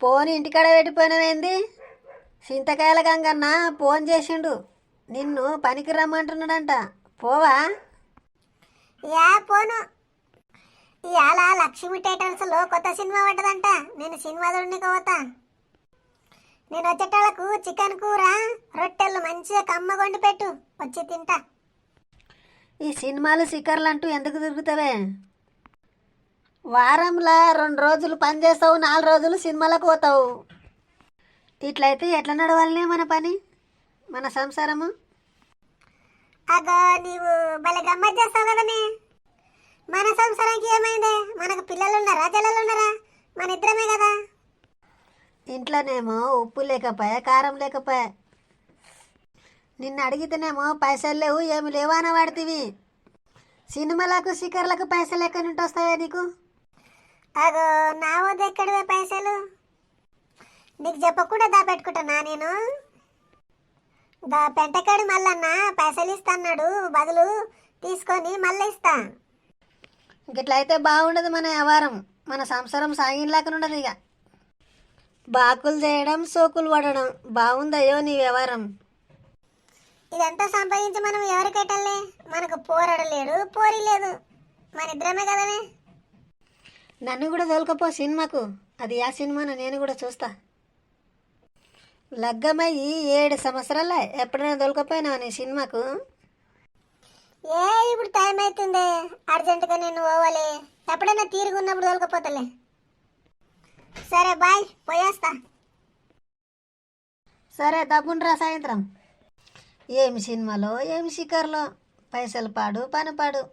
Phone ఇంటికాడ పెట్టిపోయినవేంది? చింతకాయల Ganganna phone చేసిండు, నిన్ను పనికి రమ్మంటున్నాడంట. పోవా? పోను. ఇవాళ లక్ష్మీ థియేటర్స్లో కొత్త సినిమా పడ్డదంట. నేను సినిమా చూడడానికి పోతా. నేను వచ్చేటాలకు చికెన్ కూర రొట్టెలు మంచిగా కమ్మగొండి పెట్టు, వచ్చి తింటా. ఈ సినిమాలు సిక్కర్లు అంటూ ఎందుకు తిరుగుతావే? వారంలో 2 రోజులు పని చేస్తావు, 4 రోజులు సినిమాలకు పోతావు. ఇట్లయితే ఎట్లా నడవాలనే మన పని, మన సంసారము? అగో నీవు భలే గమ్మత్ చేస్తావు కదనే. మన సంసారానికి ఏమైందే? మనకు పిల్లలు ఉన్నారా, జల్లలు ఉన్నారా? మన ఇద్దరమే కదా. ఇంట్లోనేమో ఉప్పు లేకపోయా, కారం లేకపోయా. నిన్ను అడిగితేనేమో పైసలు లేవు, ఏమి లేవు అని వాడుతీవి. సినిమాలకు సిక్కర్లకు పైసలు ఎక్కడి నుండి వస్తావే నీకు? అగో నా వద్ద ఎక్కడివే పైసలు? నీకు చెప్పకుండా దాపెట్టుకుంటున్నా నేను. దా పెంటకాడు మల్లన్న పైసలు ఇస్తాన్నాడు, బదులు తీసుకొని మళ్ళీ ఇస్తా. ఇట్లయితే బాగుండదు మన వ్యవహారం, మన సంసారం సాగినలాకనుండదు. ఇక బాకులు చేయడం, సోకులు పడడం బాగుందయ్యో నీ వ్యవహారం. ఇదంతా సంపాదించి మనం ఎవరికెట్టలే? మనకు పోరాడలేడు, పోరి లేదు, మన ఇద్దరమే కదనే. నన్ను కూడా తోలుకపో సినిమాకు. అది ఆ సినిమాను నేను కూడా చూస్తా. లగ్గమయ్యి 7 సంవత్సరాలే, ఎప్పుడైనా తోలుకపోయినా నీ సినిమాకు? ఇప్పుడు టైం అవుతుంది, అర్జెంటుగా నేను పోవాలి. ఎప్పుడైనా తీరుగున్నప్పుడు తోలుకపోతలే. సరే బాయ్, పోయేస్తా. సరే దబ్బుండ్రా సాయంత్రం. ఏమి సినిమాలో, ఏమి షికార్లో, పైసలు పాడు, పని పాడు.